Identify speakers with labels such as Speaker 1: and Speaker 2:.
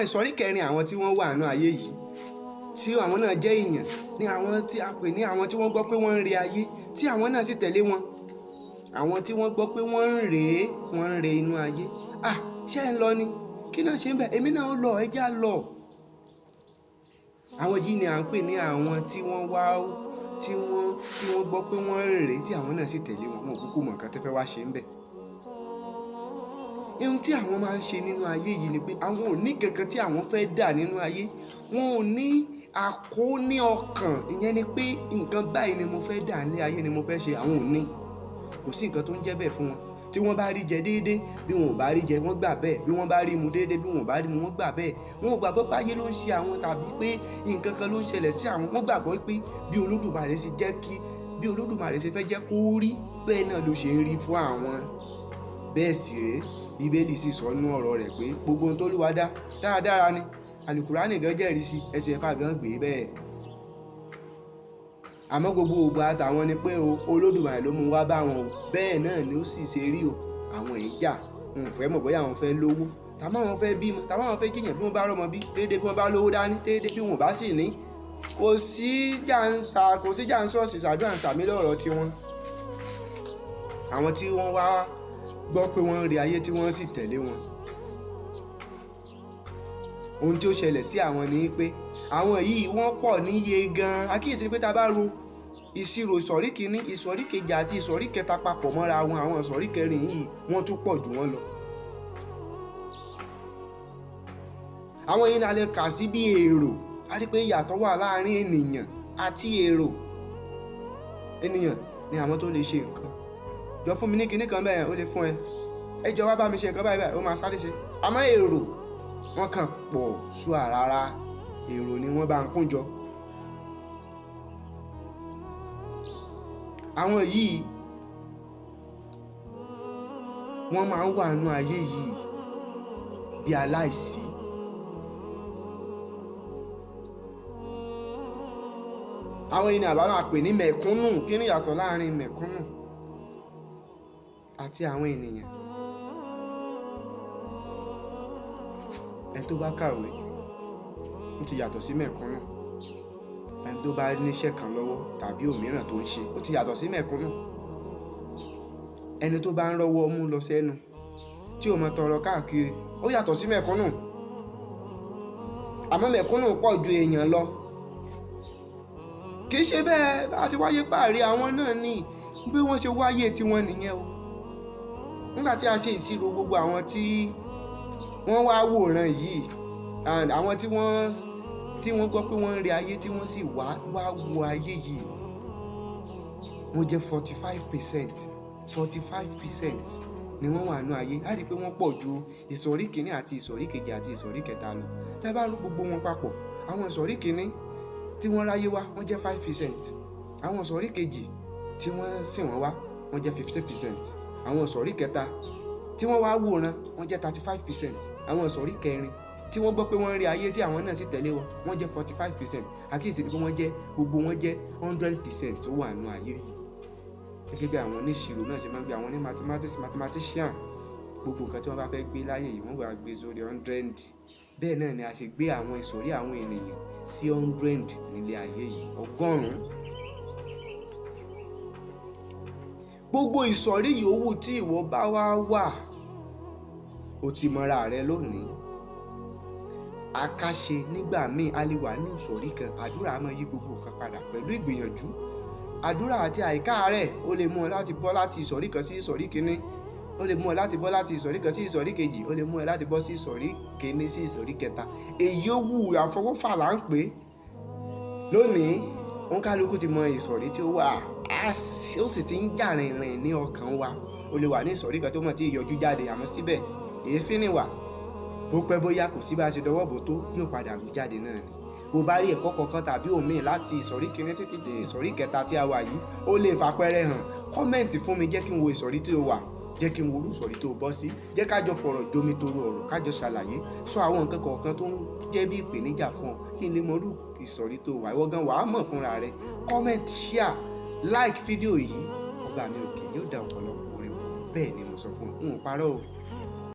Speaker 1: ìsọ̀rí kẹrin àwọn tí wọ́n wà nínú ayé yìí tí àwọn náà jẹ́ èèyàn ní àwọn tí a pè ní àwọn tí wọ́n gbọ́ pé wọ́n ń re ayé tí àwọn náà sì tẹ̀lé wọn. Àwọn tí wọ́n gbọ́ pé wọ́n ń re inú ayé. Ṣé ẹ ń lọ ni? Kí náà ṣe ń bẹ̀? Èmi náà ó lọ, ẹ já lọ. Àwọn yìí ni à ń pè ní àwọn tí wọ́n wá tí wọ́n gbọ́ pé wọ́n ń rè tí àwọn náà sì tẹ̀lé wọn. Wọn ò kúkú mọ̀ nǹkan tó fẹ́ wá ṣe ń bẹ̀. Ohun tí àwọn máa ń ṣe nínú ayé yìí ni pé àwọn ò ní kankan tí àwọn fẹ́ dà nínú ayé. Wọn ò ní àkóní ọkàn. Ìyẹn ni pé nǹkan báyìí ni mo fẹ́ dà ní ayé ni mo fẹ́ ṣe. Àwọn ò ní. Kò sí nǹkan tó ń jẹ́ bẹ́ẹ̀ fún wọn. Tí wọ́n bá rí jẹ déédéé, bí wọn ò bá rí jẹ wọ́n gbà bẹ́ẹ̀. Bí wọ́n bá rí mu déédéé, bí wọn ò bá rí mu wọ́n gbà bẹ́ẹ̀. Wọn ò gbàgbọ́ pé ayé ló ń ṣe àwọn tàbí pé nǹkan kan ló ń ṣẹlẹ̀ sí àwọn. Wọ́n gbàgbọ́ pé bí Olódùmarè ṣe fẹ́ jẹ́ kó rí bẹ́ẹ̀ náà ló ṣe ń rí fún àwọn. Bẹ́ẹ̀ sì rèé, Bíbélì sì sọ nínú ọ̀rọ̀ rẹ̀ pé gbogbo ohun tó Olúwa dá dáradára ni. Àlùkùránì gan jẹ́rìí sí, ẹsẹ̀ ẹ̀fà gan gbé bẹ́ẹ̀. Àmọ́ gbogbo ògbà àtàwọn ni pé Olódùmarè ló mú wá bá wọn o. Bẹ́ẹ̀ náà ni ó sì ṣe rí o. Àwọn ìjà wọn ò fẹ́ mọ̀ bóyá àwọn fẹ́ lówó tàbí àwọn fẹ́ bímọ tàbí àwọn fẹ́ jìyàn bí wọ́n bá rọ́mọ bí déédéé bí wọ́n bá lówó dání déédéé bí wọ́n bá sì ní. Kò sí jàǹsọ́ọ̀sì ṣàdúrà ń sàmí lọ́rọ̀ tiwọn. Àwọn tí wọ́n wá gbọ́ pé wọ́n ń re ayé tí wọ́n sì tẹ̀lé wọn. Ohun tí ó ṣẹlẹ̀ sí àwọn ni pé àwọn yìí wọ́n pọ̀ níye gan-an. Àkíyèsí pé tá a bá ro ìṣirò ìsọ̀rí kìíní ìsọ̀rí kejì àti ìsọ̀rí kẹta papọ̀ mọ́ra wọn, àwọn ìsọ̀rí kẹrin yìí wọ́n tún pọ̀ jù wọ́n lọ. Àwọn yìí ni a lè kà sí bí èrò. A rí pé ìyàtọ̀ wà láàrin ènìyàn àti èrò. Ènìyàn ni àwọn tó lè ṣe nǹkan. Jọ fún mi ní kinní kan bẹ́ẹ̀ ó lè fún ẹ. Ẹ jọ wá bá mi ṣe nǹkan báyìí ó máa sáré ṣe. Àmọ́ èrò wọ́n kàn pọ̀ ṣùà rárá. Èrò ni wọ́n bá ń kún jọ. Àwọn yìí wọ́n máa ń wà nínú ayé yìí bí aláìsí. Àwọn yìí ni àbá máa pè ní mẹ̀kúnnù. Kí ni ìyàtọ̀ láàrin mẹ̀kúnnù àti àwọn ènìyàn? Ẹni tó bá kàwé ó ti yàtọ̀ sí mẹ̀kúnnù. Ẹni tó bá níṣẹ́ kan lọ́wọ́ tàbí òmíràn tó ń ṣe ó ti yàtọ̀ sí mẹ̀kúnnù. Ẹni tó bá ń rọ́wọ́ mú lọ sẹ́nu tí ó mọ tọrọ káàkiri ó yàtọ̀ sí mẹ̀kúnnù. Àmọ́ mẹ̀kúnnù pọ̀ ju èèyàn lọ. Kì í ṣe bẹ́ẹ̀ bá ti wáyé páàrí àwọn náà ní bí wọ́n ṣe wáyé tiwọn nìyẹn o. Nígbà tí a ṣe ìṣirò gbogbo àwọn tí wọ́n wá wòran yìí àwọn tí wọ́n gbọ́ pé wọ́n ń re ayé tí wọ́n sì wá wo ayé yìí wọ́n jẹ́ 45% ni wọ́n wà nínú ayé. Á rí i pé wọ́n pọ̀ ju ìsọ̀rí kìíní àti ìsọ̀rí kejì àti ìsọ̀rí kẹta lọ. Tá a bá rú gbogbo wọn papọ̀, àwọn ìsọ̀rí kìíní tí wọ́n ráyé wá wọ́n jẹ́ 5%. Àwọn ìsọ̀rí kejì tí wọ́n sì wọ́n wá wọ́n jẹ́ 50%. Àwọn ìsọ̀rí kẹta tí wọ́n wá wòran wọ́n jẹ́ 35%. Àwọn ìsọ̀rí kẹrin tí wọ́n gbọ́ pé wọ́n ń rí ayé tí àwọn náà sì tẹ̀lé wọn wọ́n jẹ́ 45%. Àkíyèsí ni pé gbogbo wọn jẹ́ 100% tó wà nínú ayé yìí. Gẹ́gẹ́ bí àwọn oníṣirò náà ṣe máa ń gbé àwọn ní mathematician gbogbo nǹkan tí wọ́n bá fẹ́ gbé láyé yìí wọ́n gbà gbé sórí 100. Bẹ́ẹ̀ náà ni a ṣe gbé àwọn ìsọ̀rí àwọn ènìyàn sí 100 nílé ayé yìí 100. Gbogbo ìsọ̀rí yòówù tí ìwọ bá wà ó ti mọra rẹ lónìí. Àkàṣe nígbà míì a lè wà ní ìsọ̀rí kan àdúrà máa yí gbogbo nǹkan padà pẹ̀lú ìgbìyànjú. Àdúrà àti àìkáàárẹ̀ ó lè mú ọ láti bọ́ láti ìsọ̀rí kan sí ìsọ̀rí kìíní. Ó lè mú ẹ láti bọ́ láti ìsọ̀rí kan sí ìsọ̀rí kejì. Ó lè mú ẹ láti bọ́ sí ìsọ̀rí kìíní sí ìsọ̀rí kẹta. Èyí ó wù àfọwọ́fà là ń pè. Lónìí òǹkálukú ti mọ ìsọ̀rí tí ó wà ó sì ti ń jà rìnrìn ní ọkàn wa. O lè wà ní ìsọ̀rí kan tó mọ̀ tí ìyọjú jáde àmọ́ síbẹ̀ èéfín ni wà. Bó pẹ́ bóyá kò sí bá a ṣe dọwọ́ bò tó yóò padà rú jáde náà ni. Bó bá rí ẹ̀kọ́ kankan tàbí òmíì láti ìsọ̀rí kìíní títí dé ìsọ̀rí kẹta tí a wà yìí ó lè fàpẹẹrẹ hàn. Kọ́mẹ̀ntì fún mi jẹ́ kí n wo ìsọ̀rí tí o wà. Jẹ́ kí n wo ìsọ̀rí tó bọ́ sí. Jẹ́ ká jọ fọ̀rọ̀ jomi toro ọ̀rọ̀ ká jọ ṣàlàyé. Sọ àwọn nǹkan kọ̀ọ̀kan tó ń jẹ́ bí ìpèníjà fún ọ kí n lè mọ irú ìsọ̀rí tó wà. Ìwọ gan wàá mọ̀ fúnra rẹ. Comment, share, like fídíò yìí. Ọba mi òkè yóò dá ọ̀pọ̀lọpọ̀ rẹ̀ bẹ́ẹ̀ ni mo sọ fún ọ. N ò parọ́ o.